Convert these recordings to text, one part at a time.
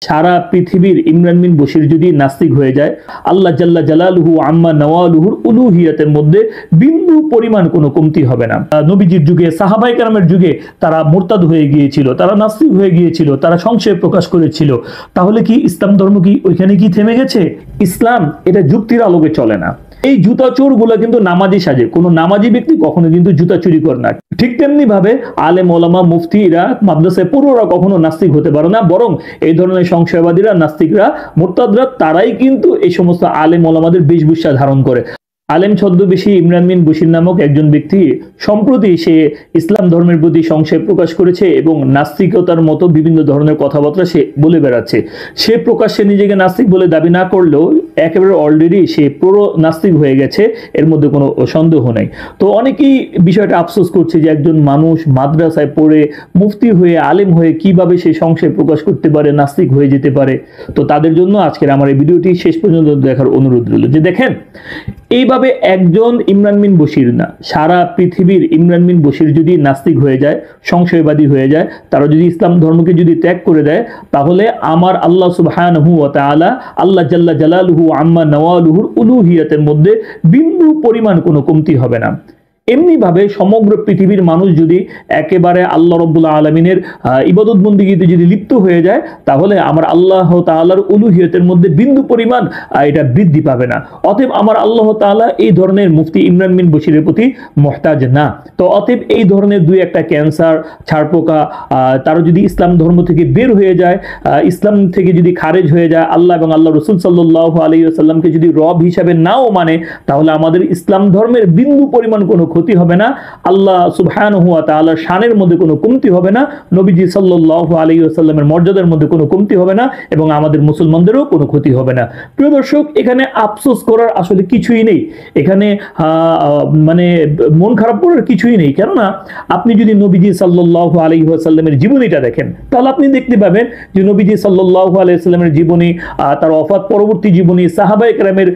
সারা পৃথিবীর ইমরান বিন বশির যদি নাস্তিক হয়ে যায়, আল্লাহ জাল্লা জালালুহু আম্মা নওয়ালুহুর উলুহিয়াতের মধ্যে বিন্দু পরিমাণ কোনো কমতি হবে না। নবীজির যুগে, সাহাবায়ে কেরামের যুগে তারা মুরতাদ হয়ে গিয়েছিল, তারা নাস্তিক হয়ে গিয়েছিল, তারা সংশয় প্রকাশ করেছিল। তাহলে কি ইসলাম ধর্ম কি ওইখানে কি থেমে গেছে? ইসলাম এটা যুক্তির আলোকে চলে না। এই জুতা চোর গুলা কিন্তু নামাজি সাজে, কোনো নামাজি ব্যক্তি কখনো কিন্তু জুতা চুরি করে না। ঠিক তেমনি ভাবে আলেম ওলামা মুফতিরা মাদ্রাসায় পড়ুয়ারা কখনো নাস্তিক হতে পারে না, বরং এই ধরনের সংশয়বাদীরা, নাস্তিকরা, মুরতাদরা তারাই কিন্তু এই সমস্ত আলেম ওলামাদের বেশভূষা ধারণ করে। আলেম ছদ্মবেশী ইমরান বিন বশির নামক একজন ব্যক্তি সম্প্রতি সে ইসলাম ধর্মের প্রতি সংশয় প্রকাশ করেছে এবং নাস্তিকতার মতো বিভিন্ন ধরনের কথাবার্তা সে বলে বেড়াচ্ছে। সে প্রকাশ্যে নিজেকে নাস্তিক বলে দাবি না করলেও একেবারে অলরেডি সে পুরো নাস্তিক হয়ে গেছে, এর মধ্যে কোনো সন্দেহ নেই। তো অনেকেই বিষয়টা আফসোস করছে যে একজন মানুষ মাদ্রাসায় পড়ে মুফতি হয়ে, আলেম হয়ে কিভাবে সে সংশয় প্রকাশ করতে পারে, নাস্তিক হয়ে যেতে পারে। তো তাদের জন্য আজকের আমার এই ভিডিওটি শেষ পর্যন্ত দেখার অনুরোধ রইল। যে দেখেন, এইভাবে একজন ইমরান বিন বশির না, সারা পৃথিবীর ইমরান বিন বশির যদি নাস্তিক হয়ে যায়, সংশয়বাদী হয়ে যায়, তারা যদি ইসলাম ধর্মকে যদি ত্যাগ করে দেয়, তাহলে আমার আল্লাহ সুবহানাহু ওয়া তাআলা, আল্লাহ জাল্লা জালালুহু আম্মা নওয়ালুহুর উলুহিয়াতের মধ্যে বিন্দু পরিমাণ কোনো কমতি হবে না। এমনি ভাবে সমগ্র পৃথিবীর মানুষ যদি একেবারে আল্লাহ রাব্বুল আলামিনের ইবাদত বন্দেগীতে যদি লিপ্ত হয়ে যায়, তাহলে আমার আল্লাহ তাআলার উলুহিয়তের মধ্যে বিন্দু পরিমাণ এটা বৃদ্ধি পাবে না। অতএব আমার আল্লাহ তাআলা এই ধরনের মুফতি ইমরান বিন বশিরের প্রতি মুহতাজ না। তো অতএব এই ধরনের দুই একটা ক্যান্সার, ছারপোকা, তারা যদি ইসলাম ধর্ম থেকে বের হয়ে যায়, ইসলাম থেকে যদি খারেজ হয়ে যায়, আল্লাহ এবং আল্লাহ রাসূল সাল্লাল্লাহু আলাইহি ওয়াসাল্লামকে যদি রব হিসাবে নাও মানে, তাহলে আমাদের ইসলাম ধর্মের বিন্দু পরিমাণ কোনো ক্ষতি হবে না। আল্লাহ সুবহানাহু ওয়া তাআলার শানের মধ্যে কোনো কমতি হবে না, নবীজি সাল্লাল্লাহু আলাইহি ওয়াসাল্লামের মর্যাদার মধ্যে কোনো কমতি হবে না, এবং আমাদের মুসলমানদেরও কোনো ক্ষতি হবে না। প্রিয় দর্শক, এখানে আফসোস করার আসলে কিছুই নেই, এখানে মানে মন খারাপ করার কিছুই নেই। কেননা আপনি যদি নবীজি সাল্লাল্লাহু আলাইহি ওয়াসাল্লামের জীবনীটা দেখেন, তাহলে আপনি দেখতে পাবেন যে নবীজি সাল্লাল্লাহু আলাইহি ওয়াসাল্লামের জীবনী, তার ওফাত পরবর্তী জীবনী, সাহাবায়ে কেরামের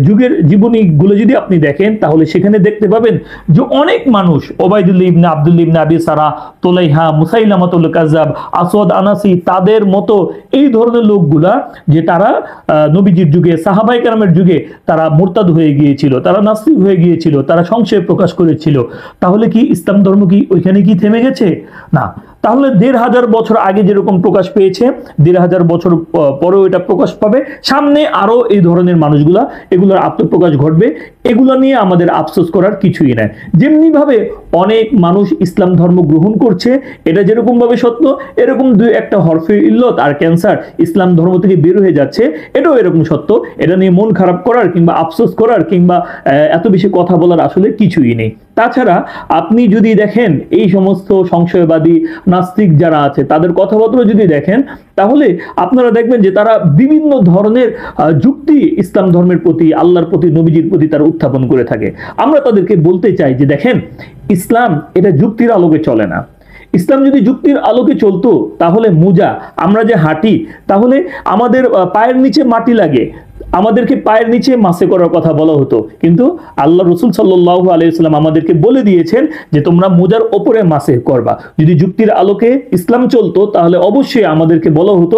যুগের জীবনীগুলো যদি আপনি দেখেন, তাহলে সেখানে দেখতে পাবেন যে অনেক মানুষ, ওবাইদুল্লাহ ইবনে আব্দুল্লাহ ইবনে আবি সারা, তোলাইহা, মুসাইলামাতুল কাযাব, আসওয়াদ আনাসি, তাদের মতো এই ধরনের লোকগুলা যে তারা নবীজির যুগে, সাহাবায়ে কেরামের যুগে তারা মুরতাদ হয়ে গিয়েছিল, তারা নাস্তিক হয়ে গিয়েছিল, তারা সংশয় প্রকাশ করেছিল। তাহলে কি ইসলাম ধর্ম কি ওইখানে কি থেমে গেছে? না। তাহলে ১৫০০ বছর আগে যেরকম প্রকাশ পেয়েছে, ১৫০০ বছর পরেও এটা প্রকাশ পাবে। সামনে আরো এই ধরনের মানুষগুলা, এগুলোর আত্মপ্রকাশ ঘটবে। এগুলো নিয়ে আমাদের আফসোস করার কিছুই নাই। যেমনি ভাবে অনেক মানুষ ইসলাম ধর্ম গ্রহণ করছে, এটা যেরকম ভাবে সত্য, এরকম দুই একটা হরফে ইল্লত আর ক্যান্সার ইসলাম ধর্ম থেকে বের হয়ে যাচ্ছে, এটাও এরকম সত্য। এটা নিয়ে মন খারাপ করার কিংবা আফসোস করার কিংবা এত বেশি কথা বলার আসলে কিছুই নেই। তাছাড়া আপনি যদি দেখেন এই সমস্ত সংশয়বাদী নাস্তিক যারা আছে, তাদের কথাবার্তা যদি দেখেন, তাহলে আপনারা দেখবেন যে তারা বিভিন্ন ধরনের যুক্তি ইসলাম ধর্মের প্রতি, আল্লাহর প্রতি, নবীজির প্রতি তারা উত্থাপন করে থাকে। আমরা তাদেরকে বলতে চাই যে দেখেন, ইসলাম এটা যুক্তির আলোকে চলে না। ইসলাম যদি যুক্তির আলোকে চলতো, তাহলে মুজা, আমরা যে হাঁটি, তাহলে আমাদের পায়ের নিচে মাটি লাগে, আমাদেরকে পায়ের নিচে মাসে করার কথা বলা হতো। কিন্তু আল্লাহ রাসূল সাল্লাল্লাহু আলাইহি ওয়াসাল্লাম আমাদেরকে বলে দিয়েছেন যে তোমরা মোজার উপরে মাসে করবা। যদি যুক্তির আলোকে ইসলাম চলতো, তাহলে অবশ্যই আমাদেরকে বলা হতো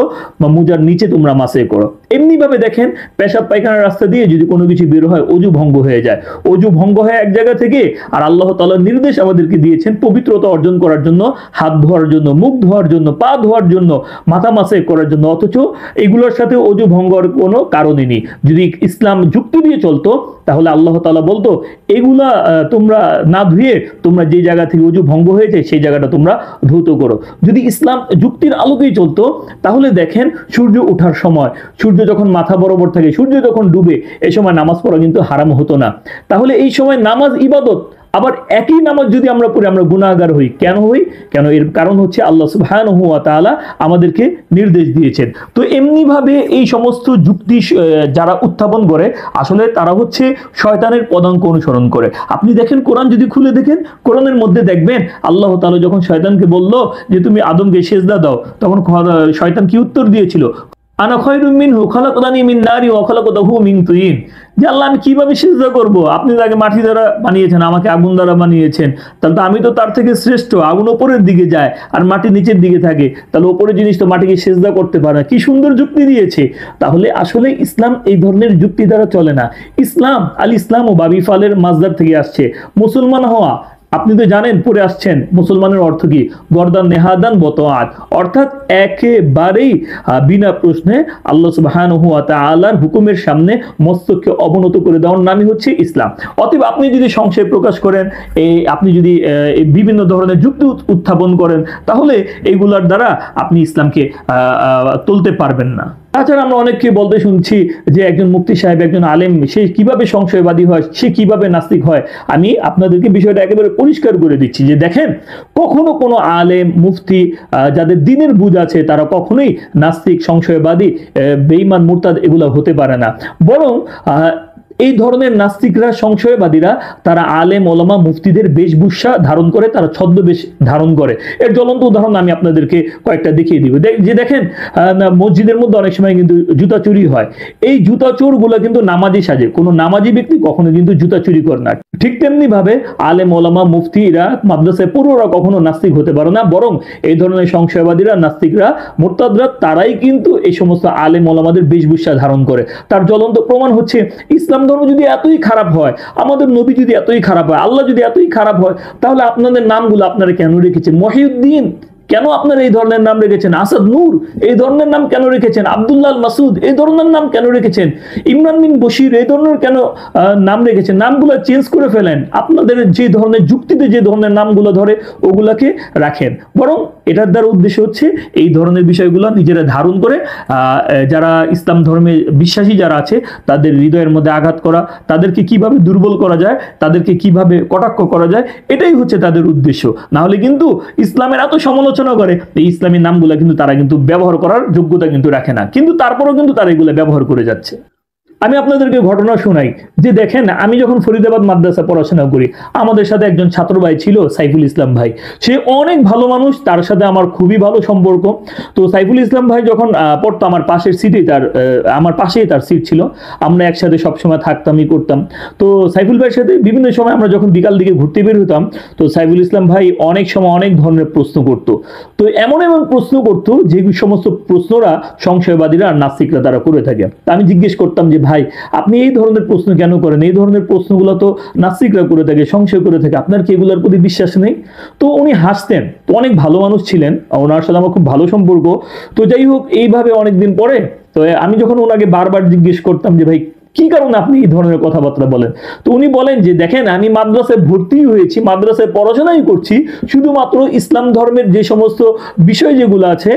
মোজার নিচে তোমরা মাসে করো। এমনি ভাবে দেখেন, পেশাব পায়খানার রাস্তা দিয়ে যদি কোনো কিছু বের হয়, অজু ভঙ্গ হয়ে যায়। অজু ভঙ্গ হয় এক জায়গা থেকে, আর আল্লাহ তাআলার নির্দেশ আমাদেরকে দিয়েছেন পবিত্রতা অর্জন করার জন্য, হাত ধোয়ার জন্য, মুখ ধোয়ার জন্য, পা ধোয়ার জন্য, মাথা মাসে করার জন্য। অথচ এগুলোর সাথে অজু ভঙ্গর কোনো কারণই নেই। যদি ইসলাম যুক্তি দিয়ে চলতো, তাহলে আল্লাহ তাআলা বলতো এগুলা তোমরা না ধুয়ে তোমরা যে জায়গা থেকে ওযু ভঙ্গ হয়েছে সেই জায়গাটা তোমরা ধৌত করো। যদি ইসলাম যুক্তির আলোকেই চলতো, তাহলে দেখেন সূর্য ওঠার সময়, সূর্য যখন মাথা বরাবর থাকে, সূর্য যখন ডুবে, এই সময় নামাজ পড়া কিন্তু হারাম হতো না। তাহলে এই সময় নামাজ ইবাদত, আবার একই নামাজ যদি আমরা পড়ি, আমরা গুনাহগার হই। কেন হই? কেন? এর কারণ হচ্ছে আল্লাহ সুবহানাহু ওয়া তাআলা আমাদেরকে নির্দেশ দিয়েছেন। তো এমনি ভাবে এই সমস্ত যুক্তি যারা উত্থাপন করে, আসলে তারা হচ্ছে শয়তানের পদাঙ্ক অনুসরণ করে। আপনি দেখেন, কোরআন যদি খুলে দেখেন, কোরআনের মধ্যে দেখবেন আল্লাহ তাআলা যখন শয়তানকে বলল যে তুমি আদমকে সিজদা দাও, তখন শয়তান কি উত্তর দিয়েছিল? আনা খায়রুম মিনহু খালাকতানি মিন নারি ওয়া খালাকতাহু মিন তিন, যে আল্লাহ আমি কিভাবে সিজদা করব, আপনি তাকে মাটি দ্বারা বানিয়েছেন, আমাকে আগুন দ্বারা বানিয়েছেন, তাহলে তো আমি তো তার থেকে শ্রেষ্ঠ। আগুন উপরের দিকে যায় আর মাটি নিচের দিকে থাকে, তাহলে উপরের জিনিস তো মাটিকে সিজদা করতে পারে না। কি সুন্দর যুক্তি দিয়েছে। তাহলে আসলে ইসলাম এই ধরনের যুক্তি দ্বারা চলে না। ইসলাম আল ইসলাম ও বাবি ফালের মাজদার থেকে আসছে। মুসলমান হওয়া, আপনি তো জানেন, পড়ে আসছেন মুসলমানের অর্থ কি, গর্দান নেহাদান বতআত, অর্থাৎ একেবারেই বিনা প্রশ্নে আল্লাহ সুবহানাহু ওয়া তাআলার হুকুমের সামনে মস্তককে অবনত করে দেওয়ার নামই হচ্ছে ইসলাম। অতএব আপনি যদি সংশয় প্রকাশ করেন, আপনি যদি বিভিন্ন ধরনের যুক্তি উত্থাপন করেন, তাহলে এইগুলার দ্বারা আপনি ইসলামকে তুলতে পারবেন না। তাছাড়া আমরা অনেককে বলতে শুনছি যে একজন মুফতি সাহেব, একজন আলেম, সে কিভাবে সংশয়বাদী হয়, সে কিভাবে নাস্তিক হয়। আমি আপনাদেরকে বিষয়টা একেবারে পরিষ্কার করে দিচ্ছি যে দেখেন, কখনো কোনো আলেম মুফতি যাদের দিনের বুঝ আছে তারা কখনোই নাস্তিক, সংশয়বাদী, বেঈমান, মুরতাদ এগুলো হতে পারে না। বরং এই ধরনের নাস্তিকরা, সংশয়বাদীরা, তারা আলেম ওলামা মুফতিদের বেশভূষা ধারণ করে, তারা ছদ্মবেশ ধারণ করে। এর জ্বলন্ত উদাহরণ আমি আপনাদেরকে কয়েকটা দেখিয়ে দিব। যে দেখেন, মসজিদের মধ্যে অনেক সময় কিন্তু জুতা চুরি হয়। এই জুতা চোর গুলা কিন্তু নামাজি সাজে। কোনো নামাজি ব্যক্তি কখনো কিন্তু জুতা চুরি করে না। ঠিক তেমনি ভাবে আলেম ওলামা মুফতিরা, মাদ্রাসায় পড়ুয়ারা কখনো নাস্তিক হতে পারে না। বরং এই ধরনের সংশয়বাদীরা, নাস্তিকরা, মুরতাদরা, তারাই কিন্তু এই সমস্ত আলেম ওলামাদের বেশভূষা ধারণ করে। তার জ্বলন্ত প্রমাণ হচ্ছে ইসলাম ধর্ম যদি এতই খারাপ হয়, আমাদের নবী যদি এতই খারাপ হয়, আল্লাহ যদি এতই খারাপ হয়, তাহলে আপনাদের নামগুলো আপনারা কেন রেখেছেন? মহিউদ্দিন কেন আপনারা এই ধরনের নাম রেখেছেন? আসাদ নূর এই ধরনের নাম কেন রেখেছেন? আব্দুল্লাহ মাসুদ এই ধরনের নাম কেন রেখেছেন? ইমরান বিন বশির এই ধরনের কেন নাম রেখেছেন? নামগুলো চেঞ্জ করে ফেলেন। আপনাদের যে ধরনের যুক্তিতে যে ধরনের নামগুলো ধরে ওগুলাকে রাখেন। বরং এটার দ্বারা উদ্দেশ্য হচ্ছে এই ধরনের বিষয়গুলো নিজেরা ধারণ করে যারা ইসলাম ধর্মে বিশ্বাসী যারা আছে তাদের হৃদয়ের মধ্যে আঘাত করা, তাদেরকে কিভাবে দুর্বল করা যায়, তাদেরকে কিভাবে কটাক্ষ করা যায়, এটাই হচ্ছে তাদের উদ্দেশ্য। না হলে কিন্তু ইসলামের এত সমালোচনা করে, এই ইসলামী নামগুলো কিন্তু তারা কিন্তু ব্যবহার করার যোগ্যতা কিন্তু রাখে না, কিন্তু তারপরেও কিন্তু তারা এগুলো ব্যবহার করে যাচ্ছে। আমি আপনাদেরকে ঘটনা শোনাই যে দেখেন, আমি যখন ফরিদাবাদ মাদ্রাসা পড়াশোনা করি, আমাদের সাথে একজন ছাত্র ভাই ছিল, সাইফুল ইসলাম ভাই। সে অনেক ভালো মানুষ, তার সাথে আমার খুবই ভালো সম্পর্ক। তো সাইফুল ইসলাম ভাই যখন পড়তো, আমার পাশের সিটে আমার পাশেই তার সিট ছিল। আমরা একসাথে সবসময় থাকতামই করতাম। তো সাইফুল ভাইয়ের সাথে বিভিন্ন সময় আমরা যখন বিকাল দিকে ঘুরতে বের হতাম, তো সাইফুল ইসলাম ভাই অনেক সময় অনেক ধরনের প্রশ্ন করতো। তো এমন এমন প্রশ্ন করতো যে সমস্ত প্রশ্নরা সংশয়বাদীরা আর নাস্তিকরা তারা করে থাকে। আমি জিজ্ঞেস করতাম যে ভাই, আপনি এই ধরনের প্রশ্ন কেন করেন? এই ধরনের প্রশ্নগুলো তো নাস্তিকরা করে থাকে, সংশয় করে থাকে, আপনার কি এগুলোর প্রতি বিশ্বাস নেই? তো উনি হাসতেন। তো অনেক ভালো মানুষ ছিলেন, ওনার সাথে আমার খুব ভালো সম্পর্ক। তো যাই হোক, এইভাবে অনেকদিন পরে তো আমি যখন ওনাকে বারবার জিজ্ঞেস করতাম যে ভাই, কি কারণে আপনি এই ধরনের কথাবার্তা বলেন, তো উনি বলেন যে দেখেন, আমি মাদ্রাসায় ভর্তি হয়েছি, মাদ্রাসায় পড়াশোনাই করছি, শুধুমাত্র ইসলাম ধর্মের যে সমস্ত বিষয় যেগুলো আছে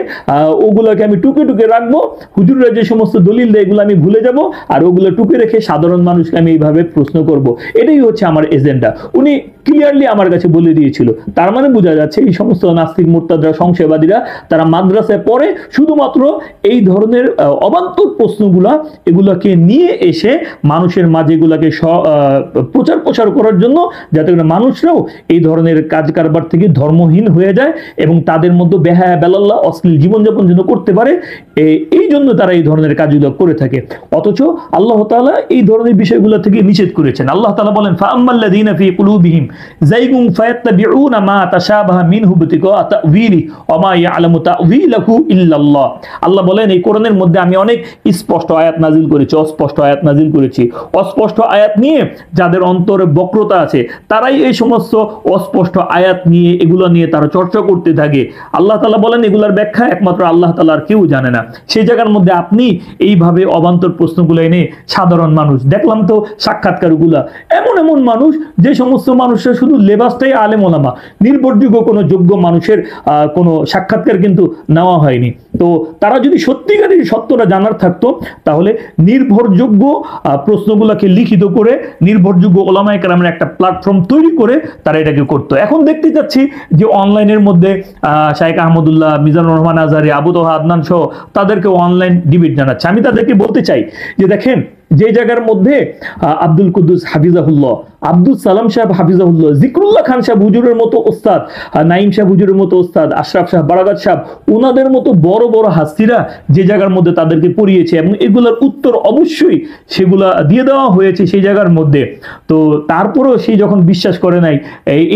ওগুলোকে আমি টুকে টুকে রাখবো, হুজুররা যে সমস্ত দলিল দেয় এগুলো আমি ভুলে যাব, আর ওগুলো টুকে রেখে সাধারণ মানুষকে আমি এইভাবে প্রশ্ন করব। এটাই হচ্ছে আমার এজেন্ডা। উনি ক্লিয়ারলি আমার কাছে বলে দিয়েছিল। তার মানে বোঝা যাচ্ছে এই সমস্ত নাস্তিক, মুরতাদরা, সংশয়বাদীরা তারা মাদ্রাসায় পড়ে শুধুমাত্র এই ধরনের অবান্তর প্রশ্নগুলা, এগুলাকে নিয়ে এসে মানুষের মাঝে এগুলাকে প্রচার করার জন্য, যাতে করে মানুষরাও এই ধরনের কাজ কারবার থেকে ধর্মহীন হয়ে যায় এবং তাদের মধ্যে বেহায়া বেলাল্লাহ অশ্লীল জীবনযাপন যেন করতে পারে। এই জন্য তারা এই ধরনের কাজগুলো করে থাকে। অথচ আল্লাহ তাআলা এই ধরনের বিষয়গুলো থেকে নিষেধ করেছেন। আল্লাহ তাআলা বলেন, ফাআম্মাল্লাযীনা ফী কুলূবিহিম যায়গুন ফায়াত্তাবিউনা মা তাশাবাহা মিনহু ইবতিগা তা'ওয়িলি ওয়া মা ইয়া'লামু তা'ওয়িলাহু ইল্লাল্লাহ। আল্লাহ বলেন, এই কোরআনের মধ্যে আমি অনেক স্পষ্ট আয়াত নাজিল করেছি, অস্পষ্ট আয়াত নাজিল করেছি। অস্পষ্ট আয়াত নিয়ে যাদের অন্তরে বক্রতা আছে, তারাই এই সমস্ত অস্পষ্ট আয়াত নিয়ে, এগুলো নিয়ে তারা চর্চা করতে থাকে। আল্লাহ তাআলা বলেন, এগুলার ব্যাখ্যা একমাত্র আল্লাহ তাআলার, কেউ জানে না। সেই জায়গার মধ্যে আপনি এইভাবে অবান্তর প্রশ্নগুলো এনে সাধারণ মানুষ, দেখলাম তো সাক্ষাৎকারগুলা, এমন এমন মানুষ, যে সমস্ত মানুষের শুধু লেবাসটাই আলেম ওলামা, নির্ভরযোগ্য কোনো যোগ্য মানুষের কোনো সাক্ষাৎকার কিন্তু নেওয়া হয়নি। তো তারা যদি সত্যিকারের সত্যটা জানার থাকতো, তাহলে নির্ভরযোগ্য প্রশ্নগুলোকে লিখিত করে নির্ভরযোগ্য ওলামায়ে কেরামের একটা প্ল্যাটফর্ম তৈরি করে তারা এটাকে করতো। এখন দেখতে যাচ্ছি যে অনলাইনের মধ্যে শাইখ আহমদুল্লাহ, মিজানুর রহমান আজহারী, আবু তোহা আদনান সহ তাদেরকে অনলাইন ডিবেট জানাচ্ছে। আমি তাদেরকে বলতে চাই যে দেখেন, যে জায়গার মধ্যে আব্দুল কুদ্দুস হাফিজাহুল্লাহ আব্দুল সালাম সাহেব হাফিজাহুল্লাহ, জিকরুল্লাহ খান সাহেব হুজুরের মতো ওস্তাদ, নাইম সাহেব হুজুরের মতো ওস্তাদ, আশরাফ সাহেব, বারাকাত সাহেব, ওনাদের মতো বড় বড় হাস্তিরা যে জায়গার মধ্যে তাদেরকে পড়িয়েছে এবং এগুলোর উত্তর অবশ্যই সেগুলা দিয়ে দেওয়া হয়েছে সেই জায়গার মধ্যে। তো তারপরেও সেই যখন বিশ্বাস করে নাই,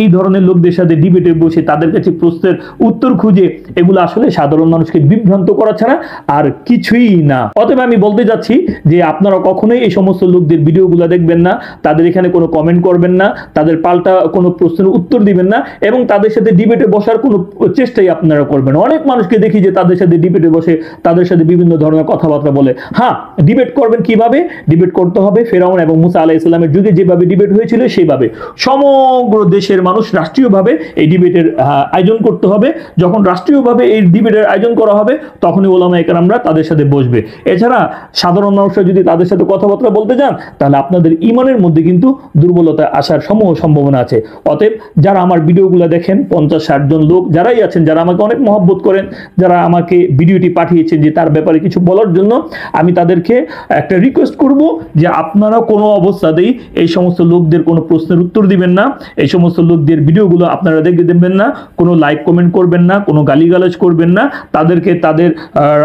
এই ধরনের লোকদের সাথে ডিবেটে বসে তাদের কাছে প্রশ্নের উত্তর খুঁজে, এগুলো আসলে সাধারণ মানুষকে বিভ্রান্ত করা ছাড়া আর কিছুই না। অতএব আমি বলতে যাচ্ছি যে আপনারা কখনোই এই সমস্ত লোকদের ভিডিওগুলো দেখবেন না, তাদের এখানে কোনো কমেন্ট করবেন না, তাদের পাল্টা কোনো প্রশ্নের উত্তর দিবেন না, এবং তাদের সাথে ডিবেটে বসার কোনো চেষ্টাই আপনারা করবেন। অনেক মানুষকে দেখি যে তাদের সাথে ডিবেটে বসে তাদের সাথে বিভিন্ন ধরনের কথাবার্তা বলে। হ্যাঁ, ডিবেট করবেন কিভাবে? ডিবেট করতে হবে ফেরাউন এবং মুসা আলাইহিস সালামের যুগে যেভাবে ডিবেট হয়েছিল সেইভাবে। সমগ্র দেশের মানুষ রাষ্ট্রীয়ভাবে এই ডিবেটের আয়োজন করতে হবে। যখন রাষ্ট্রীয়ভাবে এই ডিবেটের আয়োজন করা হবে তখনই ওলামায়ে কেরামরা তাদের সাথে বসবে। এছাড়া সাধারণ মানুষরা যদি তাদের সাথে কথাবার্তা বলতে যান তাহলে আপনাদের ঈমানের মধ্যে কিন্তু দুর্বলতা আসার সমূহ সম্ভাবনা আছে। অতএব যারা আমার ভিডিওগুলো দেখেন, 50-60 জন লোক যারাই আছেন, যারা আমাকে অনেক মহব্বত করেন, যারা আমাকে ভিডিওটি পাঠিয়েছেন যে তার ব্যাপারে কিছু বলার জন্য, আমি তাদেরকে একটা রিকোয়েস্ট করব যে আপনারা কোনো অবস্থাতেই এই সমস্ত লোকদের কোনো প্রশ্নের উত্তর দিবেন না, এই সমস্ত লোকদের ভিডিওগুলো আপনারা দেখে দেবেন না, কোনো লাইক কমেন্ট করবেন না, কোনো গালিগালাজ করবেন না, তাদেরকে তাদের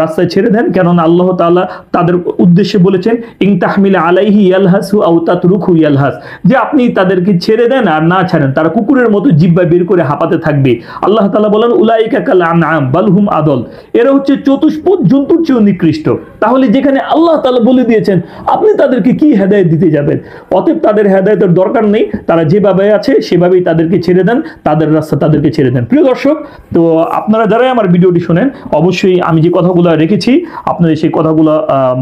রাস্তায় ছেড়ে দেন। কেননা আল্লাহ তাআলা তাদের উদ্দেশ্যে বলেছেন ইন তাহমিল আলাইহি ইয়ালহাসু আও তাতরুকহু ইয়ালহাস, যে আপনি তাদেরকে ছেড়ে দেন আর না ছাড়েন তারা কুকুরের মতো জিহ্বা বের করে হাঁপাতে থাকবে। আল্লাহ তাআলা বলেন উলাইকা কাল আনআম বাল হুম আদল, এরা হচ্ছে চতুষ্পদ জন্তুর চেয়েও নিকৃষ্ট। তাহলে যেখানে আল্লাহ তাআলা বলে দিয়েছেন আপনি তাদেরকে কি হেদায়েত দিতে যাবেন? অতএব তাদের হেদায়েতের দরকার নেই, তারা যেভাবে আছে সেভাবেই তাদেরকে ছেড়ে দেন, তাদের রাস্তা তাদেরকে ছেড়ে দেন। প্রিয় দর্শক, তো আপনারা যারাই আমার ভিডিওটি শুনেন অবশ্যই আমি যে কথাগুলো রেখেছি আপনারা সেই কথাগুলো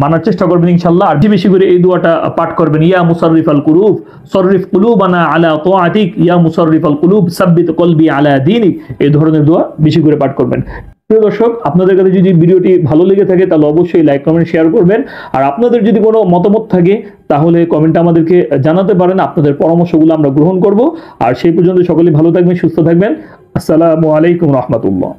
মানার চেষ্টা করবেন ইনশাআল্লাহ। আর বেশি করে এই দোয়াটা পাঠ করবেন, ইয়া মুসাররিফাল কুলুব সররিফ কুলুবানা আলা তাআতিক, ইয়া মুসাররিফাল কুলুব সাব্বিত কলবি আলা দীনিক। এই ধরনের দোয়া বেশি করে পাঠ করবেন। প্রিয় দর্শক, আপনাদের কাছে যদি ভিডিওটি ভালো লেগে থাকে তাহলে অবশ্যই লাইক কমেন্ট শেয়ার করবেন। আর আপনাদের যদি কোনো মতামত থাকে তাহলে কমেন্টে আমাদেরকে জানাতে পারেন, আপনাদের পরামর্শগুলো আমরা গ্রহণ করব। আর সেই পর্যন্ত সকলেই ভালো থাকবেন, সুস্থ থাকবেন। আসসালামু আলাইকুম রহমতুল্লাহ।